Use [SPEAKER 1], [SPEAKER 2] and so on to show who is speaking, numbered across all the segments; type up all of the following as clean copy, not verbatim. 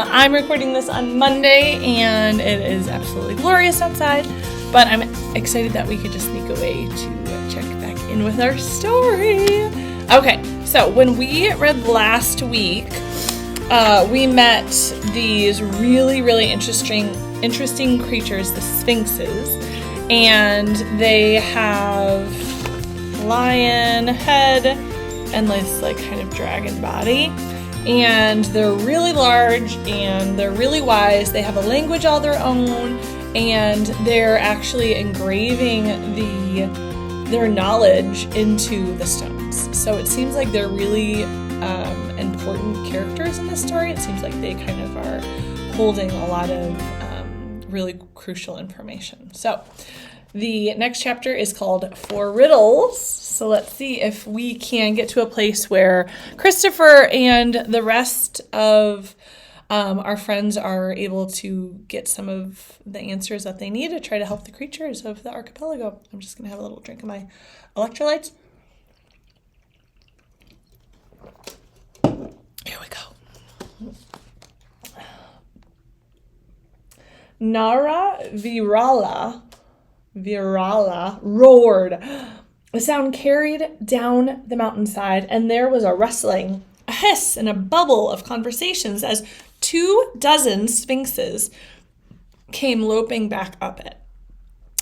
[SPEAKER 1] I'm recording this on Monday, and it is absolutely glorious outside, but I'm excited that we could just sneak away to check back in with our story. Okay, so when we read last week, we met these really interesting creatures, the Sphinxes, and they have lion head and this like kind of dragon body, and they're really large and they're really wise. They have a language all their own, and they're actually engraving their knowledge into the stones. So it seems like they're really important characters in this story. It seems like they kind of are holding a lot of really crucial information. So the next chapter is called For Riddles. So let's see if we can get to a place where Christopher and the rest of our friends are able to get some of the answers that they need to try to help the creatures of the archipelago. I'm just going to have a little drink of my electrolytes. Here we go. Nara Virala roared. The sound carried down the mountainside, and there was a rustling, a hiss, and a bubble of conversations as 24 sphinxes came loping back up it.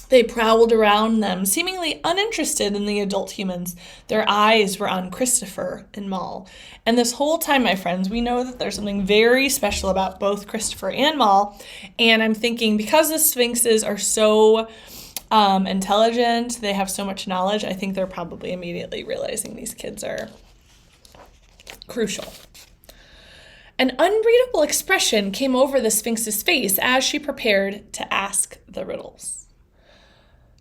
[SPEAKER 1] They prowled around them, seemingly uninterested in the adult humans. Their eyes were on Christopher and Mal. And this whole time, my friends, we know that there's something very special about both Christopher and Mal. And I'm thinking, because the sphinxes are so intelligent, they have so much knowledge, I think they're probably immediately realizing these kids are crucial. An unreadable expression came over the Sphinx's face as she prepared to ask the riddles.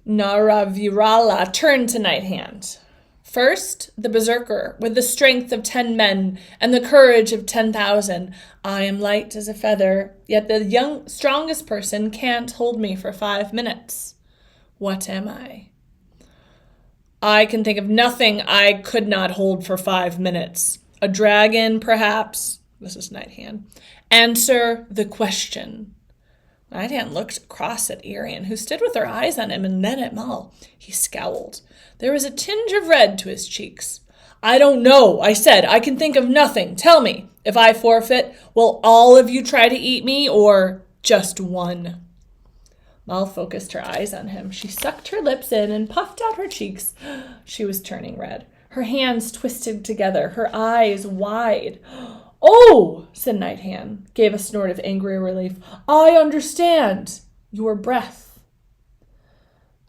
[SPEAKER 1] Naravirala turned to Night Hand. First, the berserker, with the strength of 10 men and the courage of 10,000. I am light as a feather, yet the strongest person can't hold me for 5 minutes. What am I? I can think of nothing I could not hold for 5 minutes. A dragon, perhaps. This is Night Hand. Answer the question. Night Hand looked across at Irian, who stood with her eyes on him, and then at Mal. He scowled. There was a tinge of red to his cheeks. I don't know, I said. I can think of nothing. Tell me, if I forfeit, will all of you try to eat me, or just one? Mal focused her eyes on him. She sucked her lips in and puffed out her cheeks. She was turning red. Her hands twisted together, her eyes wide. Oh, said Night Hand, gave a snort of angry relief. I understand. Your breath.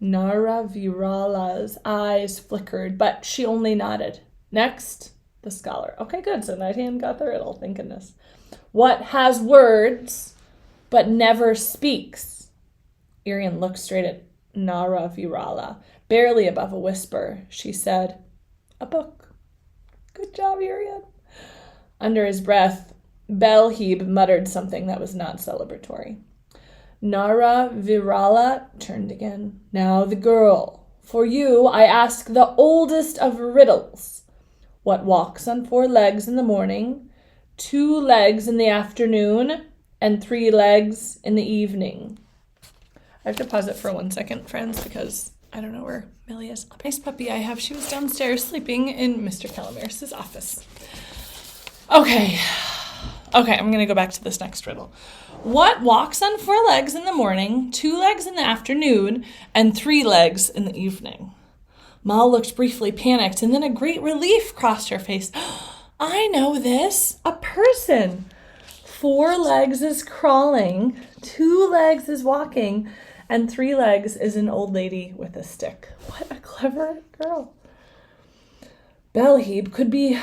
[SPEAKER 1] Naravirala's eyes flickered, but she only nodded. Next, the scholar. Okay, good. So Night Hand got the riddle. Thank goodness. What has words but never speaks? Irian looked straight at Naravirala. Barely above a whisper, she said, a book. Good job, Irian. Under his breath, Belheb muttered something that was not celebratory. Naravirala turned again. Now the girl. For you, I ask the oldest of riddles. What walks on 4 legs in the morning, 2 legs in the afternoon, and 3 legs in the evening? I have to pause it for 1 second, friends, because I don't know where Millie is. A nice puppy I have. She was downstairs sleeping in Mr. Calamir's office. Okay, I'm going to go back to this next riddle. What walks on 4 legs in the morning, 2 legs in the afternoon, and 3 legs in the evening? Mal looked briefly panicked, and then a great relief crossed her face. I know this. A person. 4 legs is crawling, 2 legs is walking, and 3 legs is an old lady with a stick. What a clever girl. Belheb could be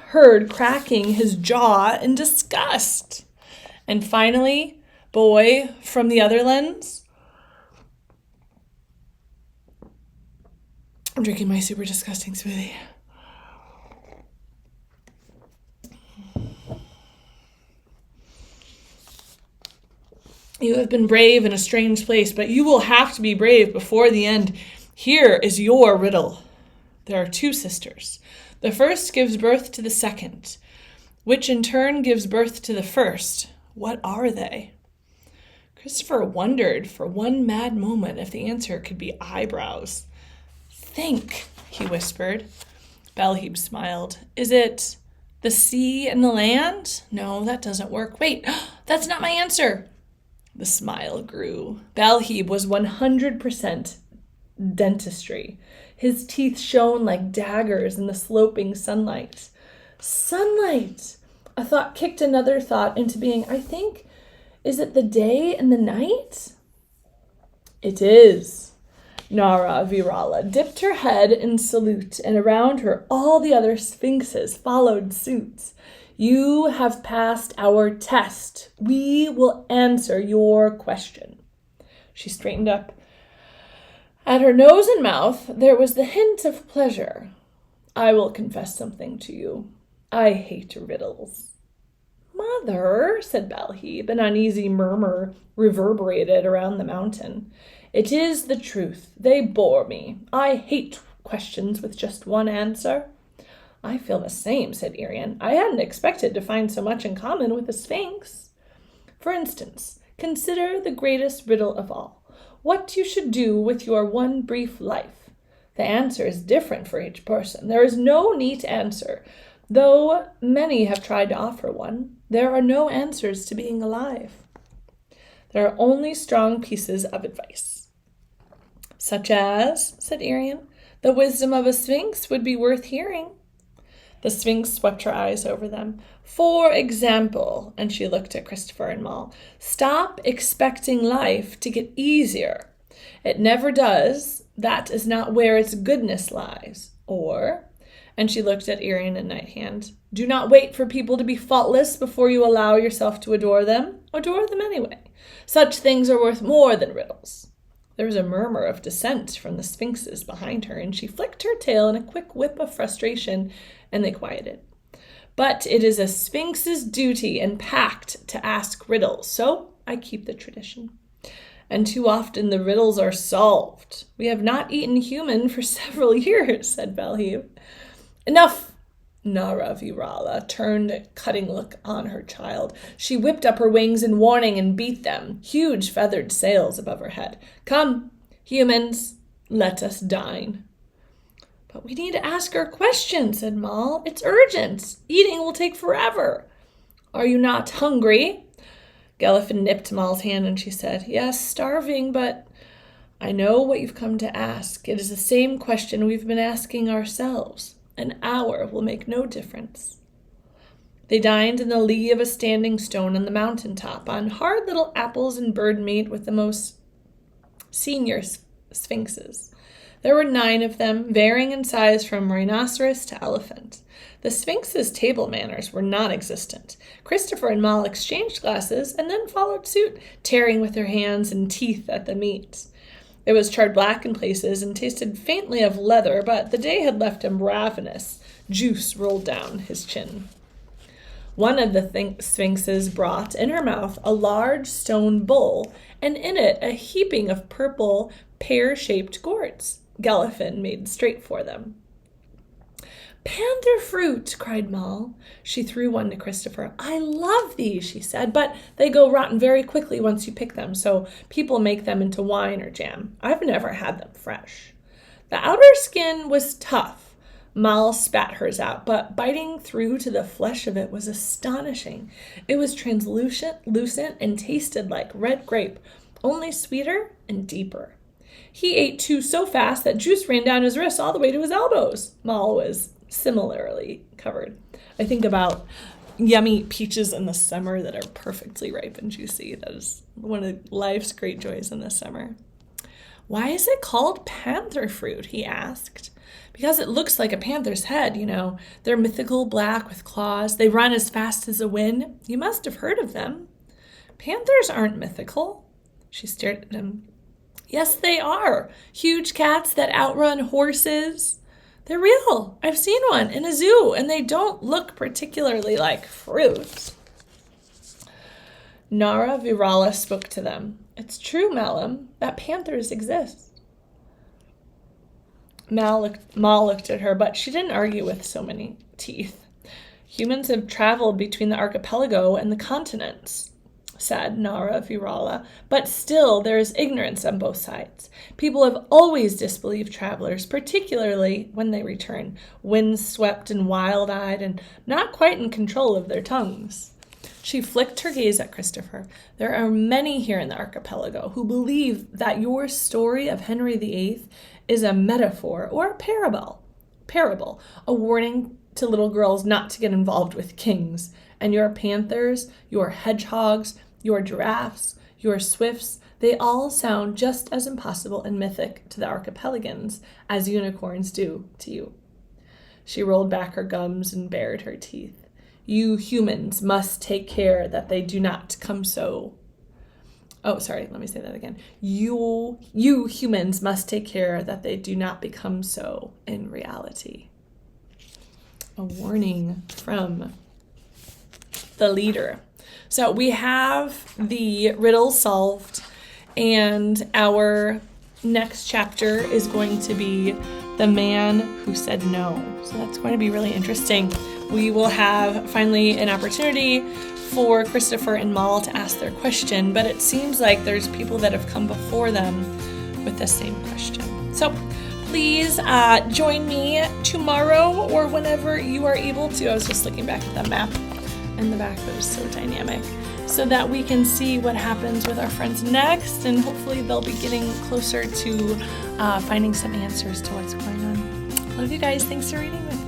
[SPEAKER 1] heard cracking his jaw in disgust. And finally, boy from the other lens. I'm drinking my super disgusting smoothie. You have been brave in a strange place, but you will have to be brave before the end. Here is your riddle. There are 2 sisters. The first gives birth to the second, which in turn gives birth to the first. What are they? Christopher wondered for one mad moment if the answer could be eyebrows. Think, he whispered. Belheeb smiled. Is it the sea and the land? No, that doesn't work. Wait, that's not my answer. The smile grew. Belheeb was 100% dentistry. His teeth shone like daggers in the sloping sunlight. Sunlight! A thought kicked another thought into being. I think, is it the day and the night? It is. Nara Virala dipped her head in salute, and around her all the other sphinxes followed suit. You have passed our test. We will answer your question. She straightened up. At her nose and mouth there was the hint of pleasure. I will confess something to you. I hate riddles. Mother, said Belheeb, an uneasy murmur reverberated around the mountain. It is the truth. They bore me. I hate questions with just one answer. I feel the same, said Irian. I hadn't expected to find so much in common with the Sphinx. For instance, consider the greatest riddle of all. What you should do with your one brief life. The answer is different for each person. There is no neat answer. Though many have tried to offer one, there are no answers to being alive. There are only strong pieces of advice. Such as, said Irian, the wisdom of a sphinx would be worth hearing. The sphinx swept her eyes over them. For example, and she looked at Christopher and Maul, stop expecting life to get easier. It never does. That is not where its goodness lies. Or, and she looked at Irian and Nighthand, do not wait for people to be faultless before you allow yourself to adore them. Adore them anyway. Such things are worth more than riddles. There was a murmur of dissent from the sphinxes behind her, and she flicked her tail in a quick whip of frustration, and they quieted. But it is a sphinx's duty and pact to ask riddles, so I keep the tradition. And too often the riddles are solved. We have not eaten human for several years, said Belheeb. Enough! Nara Virala turned a cutting look on her child. She whipped up her wings in warning and beat them, huge feathered sails above her head. Come, humans, let us dine. But we need to ask our question, said Maul. It's urgent. Eating will take forever. Are you not hungry? Gallifin nipped Maul's hand and she said, yes, starving, but I know what you've come to ask. It is the same question we've been asking ourselves. An hour will make no difference. They dined in the lee of a standing stone on the mountain top, on hard little apples and bird meat with the most senior sphinxes. There were 9 of them, varying in size from rhinoceros to elephant. The sphinx's table manners were non-existent. Christopher and Maul exchanged glasses and then followed suit, tearing with their hands and teeth at the meat. It was charred black in places and tasted faintly of leather, but the day had left him ravenous. Juice rolled down his chin. One of the sphinxes brought in her mouth a large stone bowl, and in it a heaping of purple, pear-shaped gourds. Gallifin made straight for them. Panther fruit, cried Maul. She threw one to Christopher. I love these, she said, but they go rotten very quickly once you pick them, so people make them into wine or jam. I've never had them fresh. The outer skin was tough. Maul spat hers out, but biting through to the flesh of it was astonishing. It was translucent, and tasted like red grape, only sweeter and deeper. He ate 2 so fast that juice ran down his wrists all the way to his elbows. Maul was similarly covered. I think about yummy peaches in the summer that are perfectly ripe and juicy. That is one of life's great joys in the summer. Why is it called panther fruit? He asked. Because it looks like a panther's head, you know. They're mythical, black with claws. They run as fast as the wind. You must have heard of them. Panthers aren't mythical. She stared at him. Yes, they are. Huge cats that outrun horses. They're real. I've seen one in a zoo, and they don't look particularly like fruit. Nara Virala spoke to them. It's true, Malum, that panthers exist. Maul looked at her, but she didn't argue with so many teeth. Humans have traveled between the archipelago and the continents. said Nara Virala, but still there is ignorance on both sides. People have always disbelieved travelers, particularly when they return, windswept and wild-eyed and not quite in control of their tongues. She flicked her gaze at Christopher. There are many here in the archipelago who believe that your story of Henry VIII is a metaphor or a parable, a warning to little girls not to get involved with kings. And your panthers, your hedgehogs, your giraffes, your swifts, they all sound just as impossible and mythic to the archipelagans as unicorns do to you. She rolled back her gums and bared her teeth. You humans must take care that they do not come so. Oh, sorry, let me say that again. You humans must take care that they do not become so in reality. A warning from the leader. So we have the riddle solved, and our next chapter is going to be the man who said no. So that's going to be really interesting. We will have finally an opportunity for Christopher and Moll to ask their question, but it seems like there's people that have come before them with the same question. So please join me tomorrow or whenever you are able to. I was just looking back at the map in the back that was so dynamic, so that we can see what happens with our friends next, and hopefully they'll be getting closer to finding some answers to what's going on. Love you guys. Thanks for reading with me.